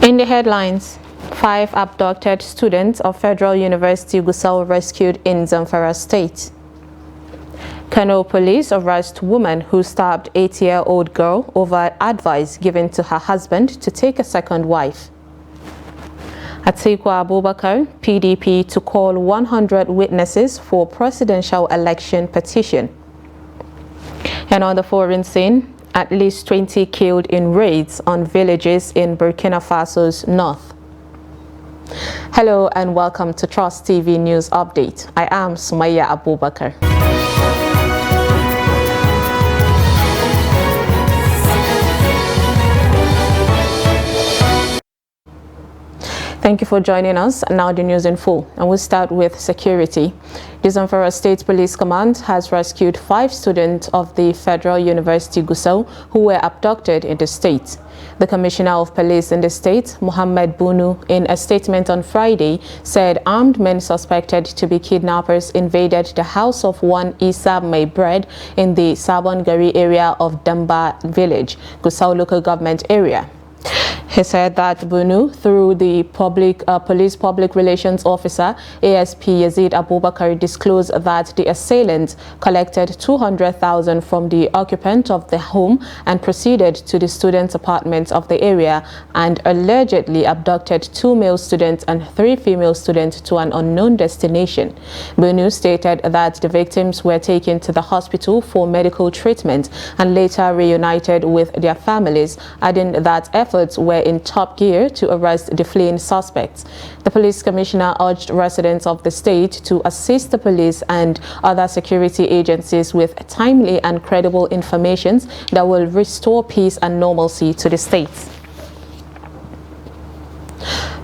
In the headlines, 5 abducted students of Federal University Gusau rescued in Zamfara State. Kano police arrest woman who stabbed 8-year-old girl over advice given to her husband to take a second wife. Atiku Abubakar, PDP, to call 100 witnesses for presidential election petition. And on the foreign scene, at least 20 killed in raids on villages in Burkina Faso's north. Hello and welcome to Trust TV News Update. I am Sumaya Abubakar. Thank you for joining us. Now the news in full, and we'll start with security. The Zamfara State Police Command has rescued 5 students of the Federal University Gusau who were abducted in the state. The Commissioner of Police in the state, Mohammed Bunu, in a statement on Friday, said armed men suspected to be kidnappers invaded the house of one Isa Maybred in the Sabon Gari area of Damba village, Gusau local government area. He said that Bunu, through the police public relations officer, ASP Yazid Abubakar, disclosed that the assailants collected 200,000 from the occupant of the home and proceeded to the students' apartments of the area and allegedly abducted 2 male students and 3 female students to an unknown destination. Bunu stated that the victims were taken to the hospital for medical treatment and later reunited with their families, adding that efforts were in top gear to arrest the fleeing suspects. The police commissioner urged residents of the state to assist the police and other security agencies with timely and credible information that will restore peace and normalcy to the state.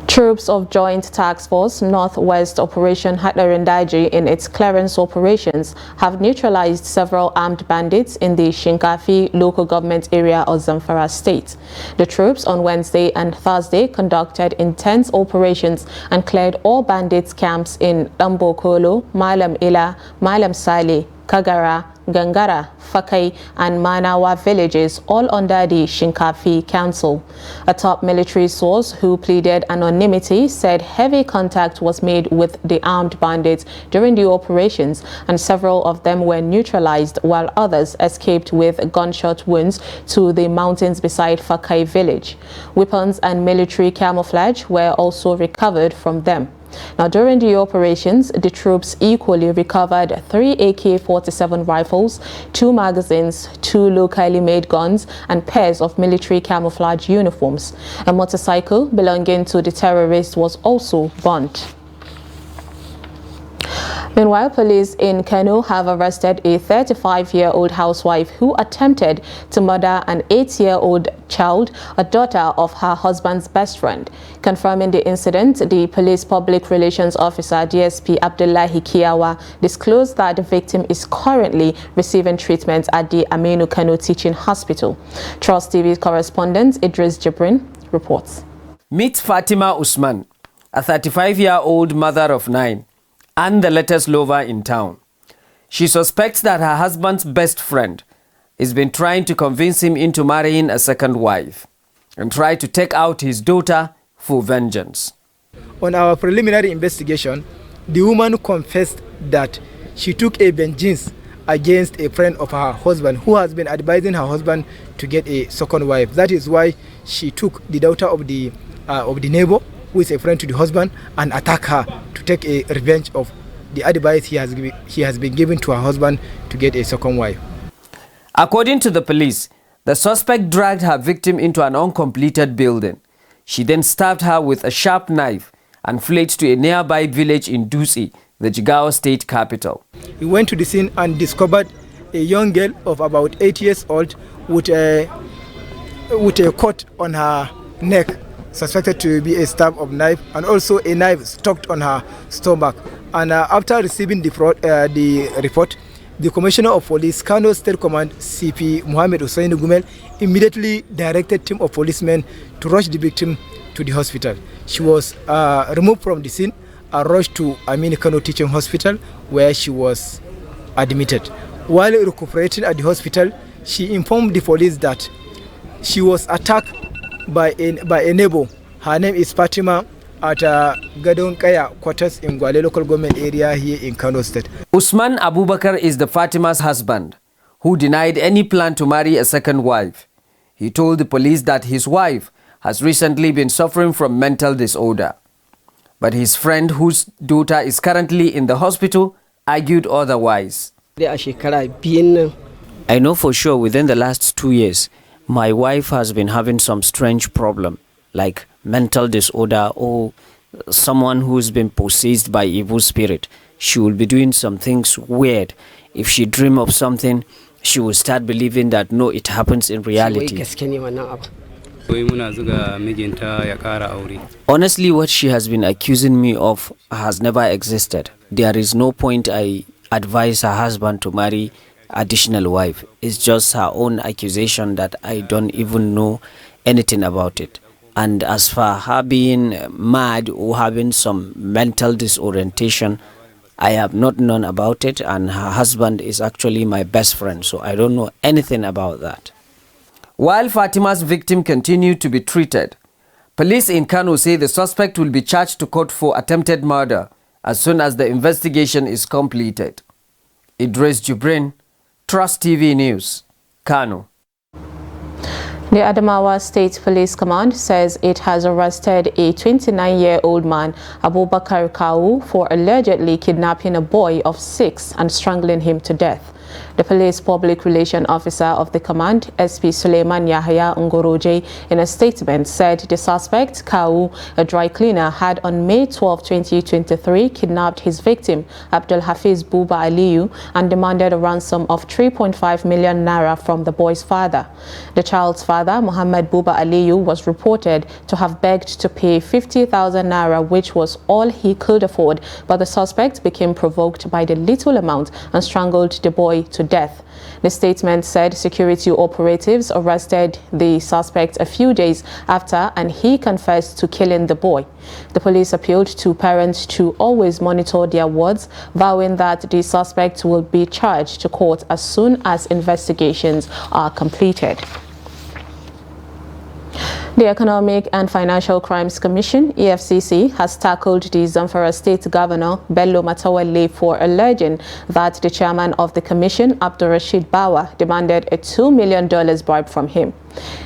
Troops of Joint Task Force Northwest Operation Hadarindaji in its clearance operations have neutralized several armed bandits in the Shinkafi local government area of Zamfara State. The troops on Wednesday and Thursday conducted intense operations and cleared all bandits' camps in Dambokolo, Malam Ila, Malam Saleh, Kagara, Gangara, Fakai and Manawa villages, all under the Shinkafi Council. A top military source who pleaded anonymity said heavy contact was made with the armed bandits during the operations and several of them were neutralized while others escaped with gunshot wounds to the mountains beside Fakai village. Weapons and military camouflage were also recovered from them. Now, during the operations, the troops equally recovered 3 AK-47 rifles, 2 magazines, 2 locally made guns, and pairs of military camouflage uniforms. A motorcycle belonging to the terrorists was also burnt. Meanwhile, police in Kano have arrested a 35-year-old housewife who attempted to murder an 8-year-old child, a daughter of her husband's best friend. Confirming the incident, the police public relations officer, DSP Abdullahi Kiyawa, disclosed that the victim is currently receiving treatment at the Aminu Kano Teaching Hospital. Trust TV correspondent Idris Jibrin reports. Meet Fatima Usman, a 35-year-old mother of 9. And the latest lover in town. She suspects that her husband's best friend has been trying to convince him into marrying a second wife and try to take out his daughter for vengeance. On our preliminary investigation, the woman confessed that she took a vengeance against a friend of her husband who has been advising her husband to get a second wife. That is why she took the daughter of the neighbor, who is a friend to the husband, and attack her to take a revenge of the advice he has been given to her husband to get a second wife. According to the police, the suspect dragged her victim into an uncompleted building. She then stabbed her with a sharp knife and fled to a nearby village in Dutse, the Jigawa state capital. He went to the scene and discovered a young girl of about 8 years old with a cut on her neck, suspected to be a stab of knife, and also a knife stuck on her stomach. And after receiving the report, the Commissioner of Police, Kano State Command, CP Mohammed Hussein Gumel, immediately directed a team of policemen to rush the victim to the hospital. She was removed from the scene and rushed to Aminu Kano Teaching Hospital, where she was admitted. While recuperating at the hospital, she informed the police that she was attacked by a neighbor, Her name is Fatima at Gadon Kaya quarters in Gwale local government area here in Kano State. Usman Abubakar is the Fatima's husband, who denied any plan to marry a second wife. He told the police that his wife has recently been suffering from mental disorder. But his friend, whose daughter is currently in the hospital, argued otherwise. I know for sure within the last 2 years, my wife has been having some strange problem, like mental disorder or someone who's been possessed by evil spirit. She will be doing some things weird. If she dream of something, she will start believing that no, it happens in reality. Honestly, what she has been accusing me of has never existed. There is no point I advise her husband to marry additional wife. It's just her own accusation that I don't even know anything about it. And as for her being mad or having some mental disorientation, I have not known about it, and her husband is actually my best friend, so I don't know anything about that. While Fatima's victim continued to be treated, police in Kano say the suspect will be charged to court for attempted murder as soon as the investigation is completed. Idris Jubrin, Trust TV News, Kano. The Adamawa State Police Command says it has arrested a 29-year-old man, Abubakar Kawu, for allegedly kidnapping a boy of 6 and strangling him to death. The police public relation officer of the command, SP Suleiman Yahya Ngoroje, in a statement said the suspect, Kawu, a dry cleaner, had on May 12, 2023 kidnapped his victim, Abdul Hafiz Buba Aliyu, and demanded a ransom of 3.5 million naira from the boy's father. The child's father, Muhammad Buba Aliyu, was reported to have begged to pay 50,000 naira, which was all he could afford, but the suspect became provoked by the little amount and strangled the boy to death. The statement said security operatives arrested the suspect a few days after, and he confessed to killing the boy. The police appealed to parents to always monitor their words, vowing that the suspect will be charged to court as soon as investigations are completed. The Economic and Financial Crimes Commission, EFCC, has tackled the Zamfara State Governor, Bello Matawalle, for alleging that the chairman of the commission, Abdul Rashid Bawa, demanded a $2 million bribe from him.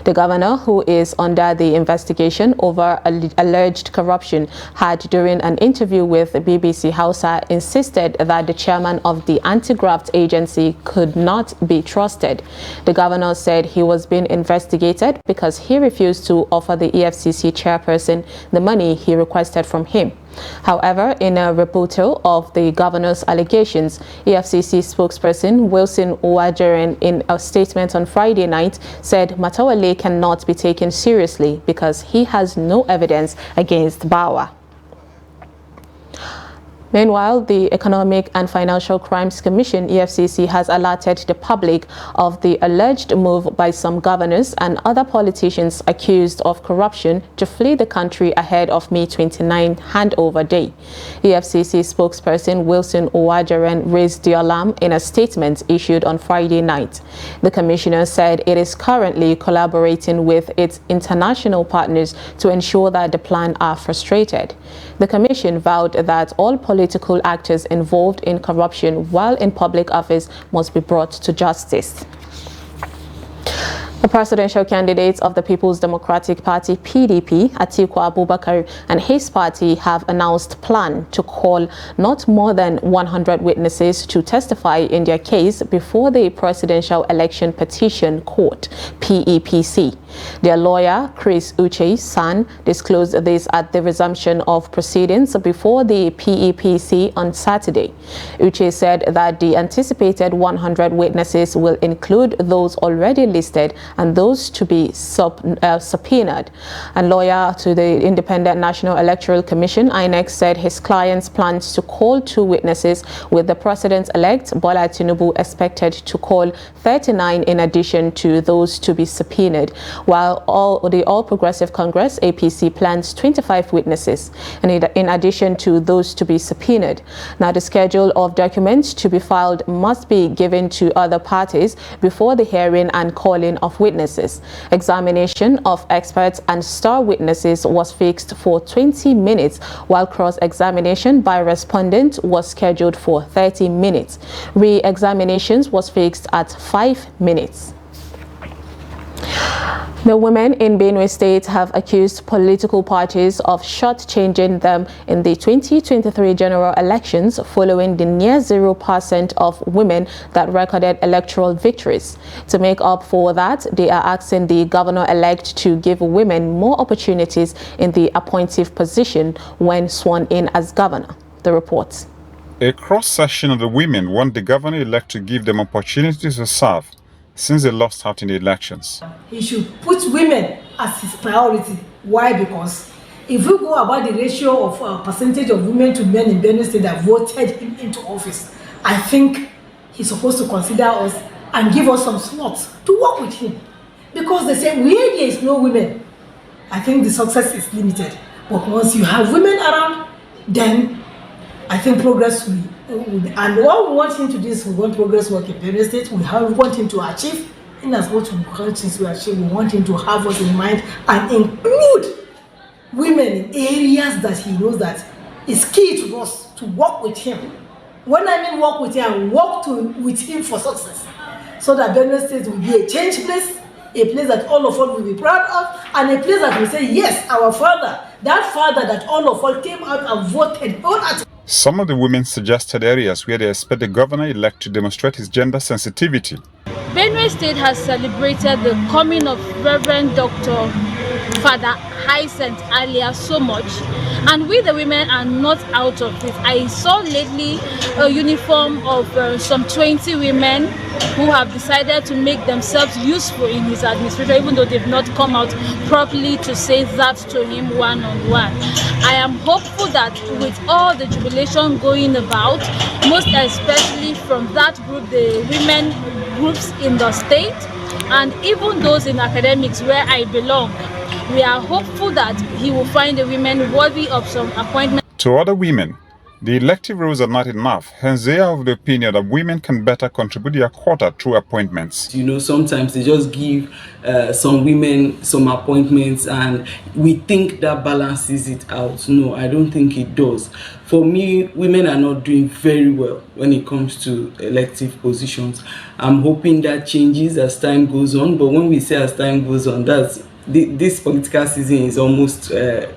The governor, who is under the investigation over alleged corruption, had during an interview with BBC Hausa insisted that the chairman of the anti-graft agency could not be trusted. The governor said he was being investigated because he refused to offer the EFCC chairperson the money he requested from him. However, in a rebuttal of the governor's allegations, EFCC spokesperson Wilson Uwajeren, in a statement on Friday night, said Matawalle cannot be taken seriously because he has no evidence against Bawa. Meanwhile, the Economic and Financial Crimes Commission, EFCC, has alerted the public of the alleged move by some governors and other politicians accused of corruption to flee the country ahead of May 29 handover day. EFCC spokesperson Wilson Uwajeren raised the alarm in a statement issued on Friday night. The commissioner said it is currently collaborating with its international partners to ensure that the plan are frustrated. The commission vowed that all political actors involved in corruption while in public office must be brought to justice. The presidential candidates of the People's Democratic Party, PDP, Atiku Abubakar, and his party have announced plan to call not more than 100 witnesses to testify in their case before the Presidential Election Petition Court, PEPC. Their lawyer, Chris Uche's son, disclosed this at the resumption of proceedings before the PEPC on Saturday. Uche said that the anticipated 100 witnesses will include those already listed and those to be subpoenaed. And lawyer to the Independent National Electoral Commission, INEC, said his clients plans to call 2 witnesses, with the president-elect Bola Tinubu expected to call 39 in addition to those to be subpoenaed, while while the All Progressive Congress, APC, plans 25 witnesses, and in addition to those to be subpoenaed. Now, the schedule of documents to be filed must be given to other parties before the hearing and calling of witnesses. Examination of experts and star witnesses was fixed for 20 minutes, while cross-examination by respondent was scheduled for 30 minutes. Re-examinations was fixed at 5 minutes. The women in Benue State have accused political parties of shortchanging them in the 2023 general elections following the near 0% of women that recorded electoral victories. To make up for that, they are asking the governor-elect to give women more opportunities in the appointive position when sworn in as governor. The report. A cross-section of the women want the governor-elect to give them opportunities to serve since they lost out in the elections. He should put women as his priority. Why? Because if we go about the ratio of percentage of women to men in Benue State that voted him into office, I think he's supposed to consider us and give us some slots to work with him. Because they say where there is no women, I think the success is limited. But once you have women around, then I think progress will. And what we want him to do is we want progress work in Benue State. We want him to achieve, and that's what we want him to achieve. We want him to have us in mind and include women in areas that he knows that is key to us to work with him. When I mean work with him, work with him for success, so that Benue State will be a change place, a place that all of us will be proud of, and a place that will say, yes, our father, that father that all of us came out and voted on. Some of the women suggested areas where they expect the governor-elect to demonstrate his gender sensitivity. Benue State has celebrated the coming of Reverend Dr. Father Hyacinth Alia so much, and we the women are not out of it. I saw lately a uniform of some 20 women who have decided to make themselves useful in his administration, even though they've not come out properly to say that to him one-on-one. I am hopeful that with all the jubilation going about, most especially from that group, the women groups in the state, and even those in academics where I belong, we are hopeful that he will find the women worthy of some appointment. To other women, the elective rules are not enough, hence they are of the opinion that women can better contribute their quota through appointments. You know, sometimes they just give some women some appointments and we think that balances it out. No, I don't think it does. For me, women are not doing very well when it comes to elective positions. I'm hoping that changes as time goes on, but when we say as time goes on, that's this political season is almost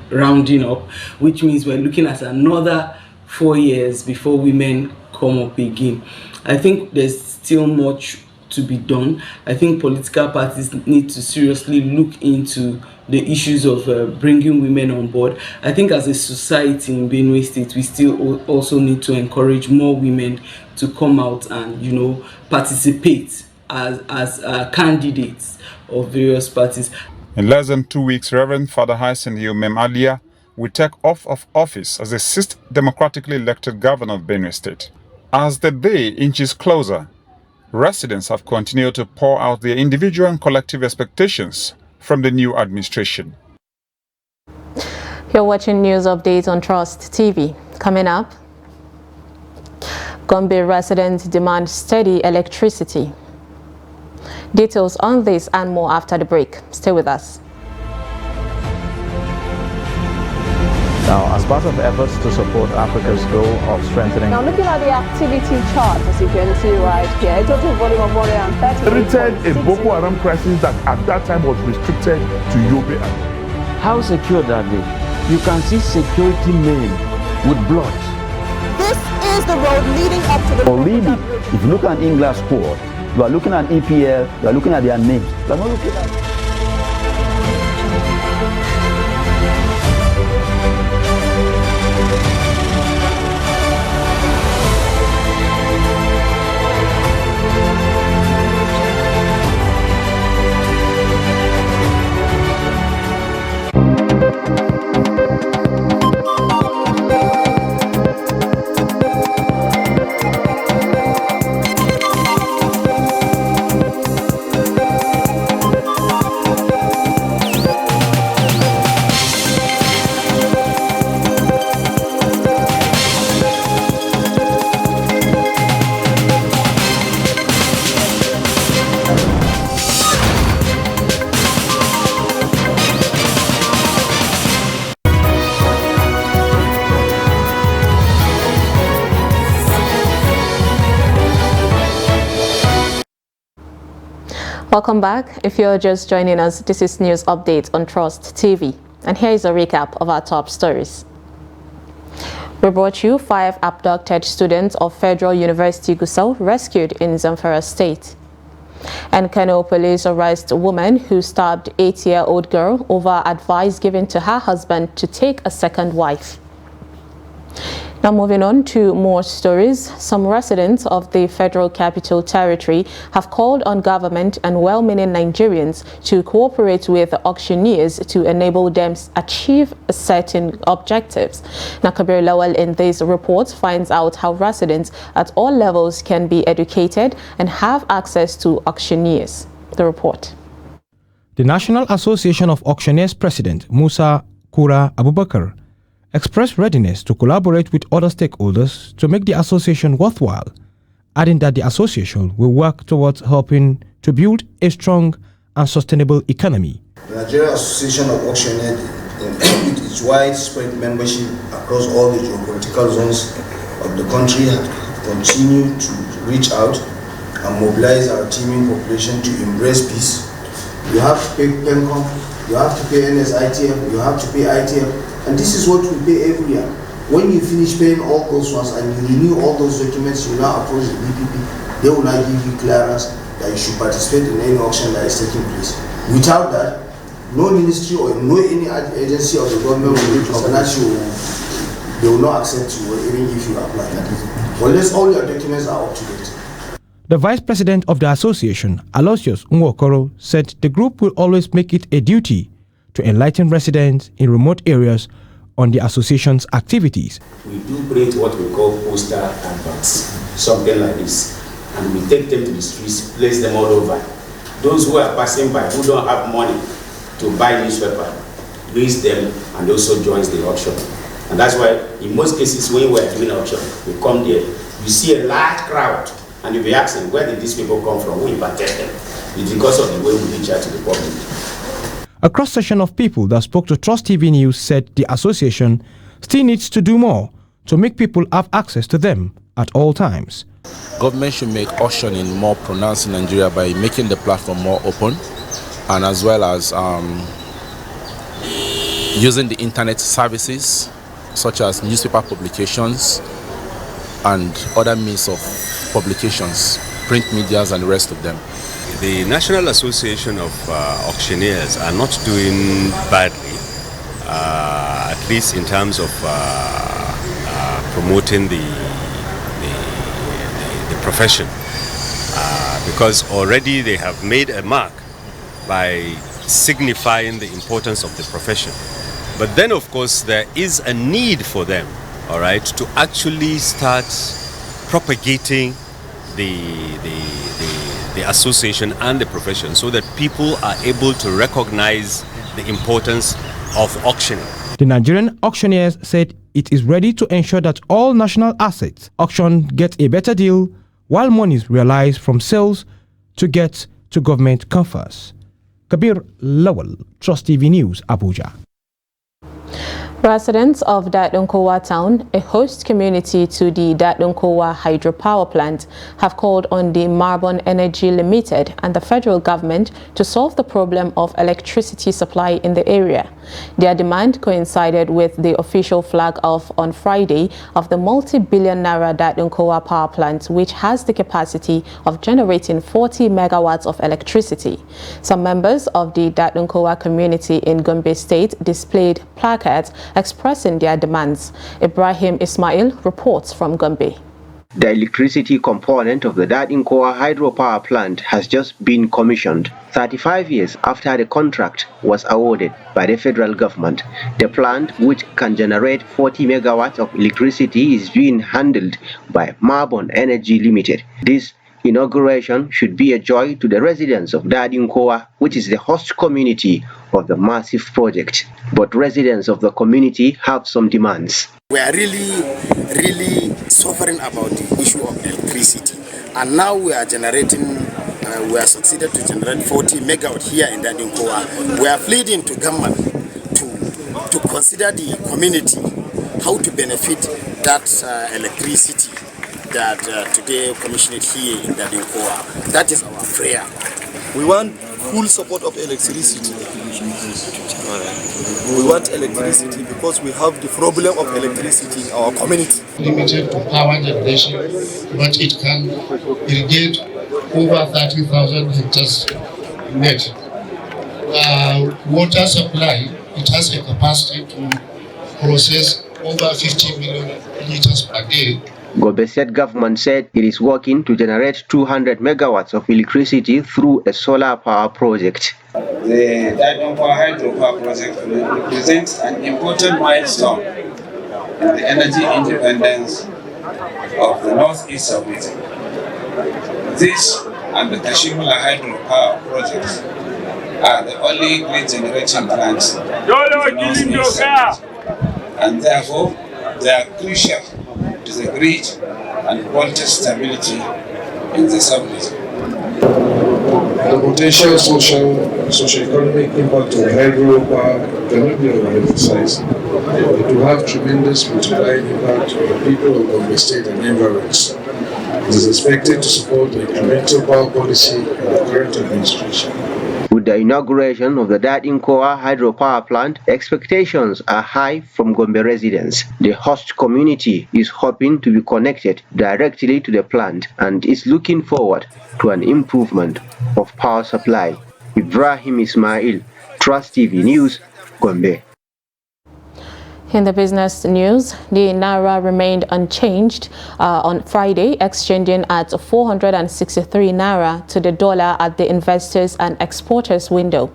rounding up, which means we're looking at another 4 years before women come up again. I think there's still much to be done. I think political parties need to seriously look into the issues of bringing women on board. I think as a society in Benue State, we still also need to encourage more women to come out and, you know, participate as candidates of various parties. In less than 2 weeks, Reverend Father Hyacinth Alia will take off of office as the 6th democratically elected governor of Benue State. As the day inches closer, residents have continued to pour out their individual and collective expectations from the new administration. You're watching News Updates on Trust TV. Coming up, Gombe residents demand steady electricity. Details on this and more after the break. Stay with us. Now, as part of efforts to support Africa's goal of strengthening... Now, looking at the activity chart, as you can see right here, a total volume of 130... a Boko Haram crisis that at that time was restricted to Yobe. How secure are they? You can see security men with blood. This is the road leading up to the... Already, if you look at English squad, you are looking at EPL, you are looking at their names. You are not looking at... Welcome back. If you're just joining us, this is News Update on Trust TV. And here is a recap of our top stories. We brought you 5 abducted students of Federal University Gusau rescued in Zamfara State. And Kano police arrest a woman who stabbed 8-year-old girl over advice given to her husband to take a second wife. Now moving on to more stories, some residents of the Federal Capital Territory have called on government and well-meaning Nigerians to cooperate with auctioneers to enable them achieve certain objectives. Now Kabir Lawal in this report finds out how residents at all levels can be educated and have access to auctioneers. The report. The National Association of Auctioneers President Musa Kura Abubakar expressed readiness to collaborate with other stakeholders to make the association worthwhile, adding that the association will work towards helping to build a strong and sustainable economy. The Nigerian Association of Auctioneers, with its widespread membership across all the geopolitical zones of the country, have continued to reach out and mobilize our teeming population to embrace peace. You have to pay PENCOM, you have to pay NSITF, you have to pay ITF, and this is what we pay every year. When you finish paying all those ones and you renew all those documents, you now approach the DPP. They will now give you clearance that you should participate in any auction that is taking place. Without that, no ministry or no any agency of the government will recognize you. They will not accept you even if you apply that. Unless all your documents are up to date. The Vice President of the association, Aloysius Nwokoro, said the group will always make it a duty to enlighten residents in remote areas on the association's activities. We do create what we call poster adverts, something like this, and we take them to the streets, place them all over. Those who are passing by, who don't have money to buy newspaper, reads them and also joins the auction. And that's why, in most cases, when we are doing auction, we come there, you see a large crowd, and you'll be asking, where did these people come from? Who invited them? It's because of the way we reach out to the public. A cross-section of people that spoke to Trust TV News said the association still needs to do more to make people have access to them at all times. Government should make auctioning more pronounced in Nigeria by making the platform more open, and as well as using the internet services such as newspaper publications and other means of publications, print medias and the rest of them. The National Association of Auctioneers are not doing badly, at least in terms of promoting the profession, because already they have made a mark by signifying the importance of the profession. But then, of course, there is a need for them, all right, to actually start propagating the association and the profession so that people are able to recognize the importance of auctioning. The Nigerian auctioneers said it is ready to ensure that all national assets auctioned get a better deal while monies realized from sales to get to government coffers. Kabir Lawal, Trust TV News, Abuja. Residents of Dadunkowa town, a host community to the Dadunkowa hydropower plant, have called on the Marbon Energy Limited and the federal government to solve the problem of electricity supply in the area. Their demand coincided with the official flag off on Friday of the multi-billion naira Dadunkowa power plant, which has the capacity of generating 40 megawatts of electricity. Some members of the Dadunkowa community in Gombe State displayed placards expressing their demands. Ibrahim Ismail reports from Gombe. The electricity component of the Dadunkowa hydropower plant has just been commissioned 35 years after the contract was awarded by the federal government. The plant, which can generate 40 megawatts of electricity, is being handled by Marbon Energy Limited. This inauguration should be a joy to the residents of Dadunkowa, which is the host community of the massive project. But residents of the community have some demands. We are really suffering about the issue of electricity, and now we are generating, we are succeeded to generate 40 megawatts here in Dadunkowa. We are pleading to government to consider the community how to benefit that electricity that today commissioned here in Dadunkowa. That is our prayer. We want full support of electricity. We want electricity because we have the problem of electricity in our community. Limited to power generation, but it can irrigate over 30,000 hectares net. Water supply, it has a capacity to process over 50 million liters per day. Gombe State government said it is working to generate 200 megawatts of electricity through a solar power project. The Dadong Power Hydropower project represents an important milestone in the energy independence of the northeast of region. This and the Kashimula Hydropower projects are the only grid generating plants in the northeast of region, and therefore they are crucial to the grid and voltage stability in the sub-region. The potential socio-economic impact of hydropower cannot be overemphasized. It will have tremendous multiplying impact on the people of Gombe State and environs. It is expected to support the incremental power policy of the current administration. With the inauguration of the Dadinkoa hydropower plant, expectations are high from Gombe residents. The host community is hoping to be connected directly to the plant and is looking forward to an improvement of power supply. Ibrahim Ismail, Trust TV News, Gombe. In the business news, the Naira remained unchanged on Friday, exchanging at 463 Naira to the dollar at the investors and exporters window.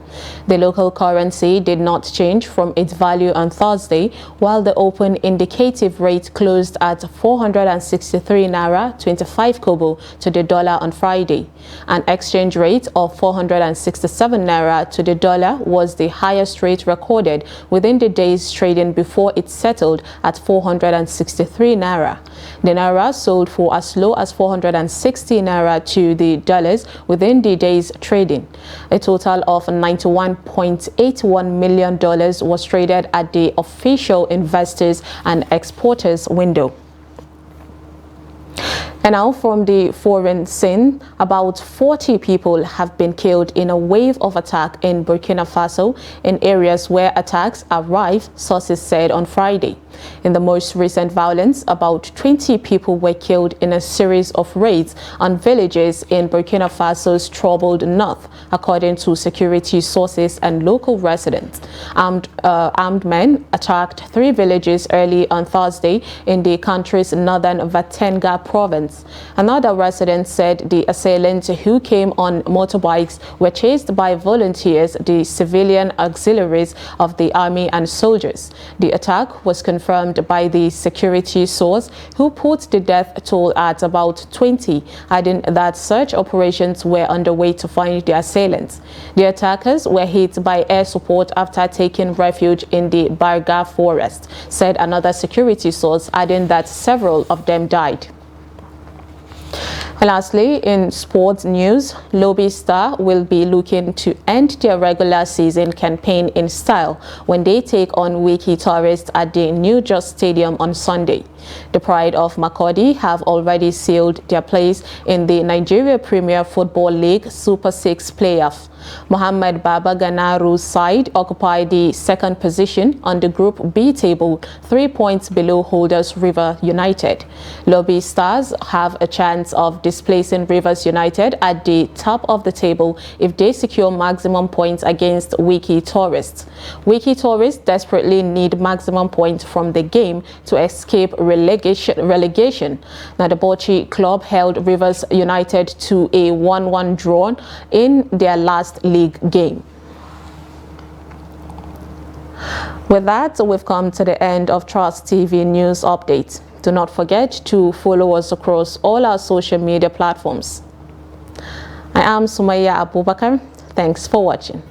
The local currency did not change from its value on Thursday, while the open indicative rate closed at 463 Naira 25 kobo to the dollar on Friday. An exchange rate of 467 Naira to the dollar was the highest rate recorded within the day's trading before it settled at 463 Naira. The Naira sold for as low as 460 Naira to the dollars within the day's trading. A total of $91.81 million was traded at the official investors and exporters window. And now from the foreign scene, about 40 people have been killed in a wave of attack in Burkina Faso in areas where attacks are rife, sources said on Friday. In the most recent violence, about 20 people were killed in a series of raids on villages in Burkina Faso's troubled north, according to security sources and local residents. Armed men attacked 3 villages early on Thursday in the country's northern Vatenga province. Another resident said the assailants, who came on motorbikes, were chased by volunteers, the civilian auxiliaries of the army and soldiers. The attack was confirmed by the security source, who put the death toll at about 20, adding that search operations were underway to find the assailants. The attackers were hit by air support after taking refuge in the Barga forest, said another security source, adding that several of them died. Lastly, in sports news, Lobby Star will be looking to end their regular season campaign in style when they take on Wiki Tourists at the New Just Stadium on Sunday. The Pride of Makurdi have already sealed their place in the Nigeria Premier Football League Super 6 playoff. Mohammed Baba Ganaru's side occupy the second position on the Group B table, 3 points below holders River United. Lobby Stars have a chance of displacing Rivers United at the top of the table if they secure maximum points against Wiki Tourists. Wiki Tourists desperately need maximum points from the game to escape relegation. Now, the Bauchi club held Rivers United to a 1-1 draw in their last league game. With that, we've come to the end of Trust TV News Update. Do not forget to follow us across all our social media platforms. I am Sumaya Abubakar. Thanks for watching.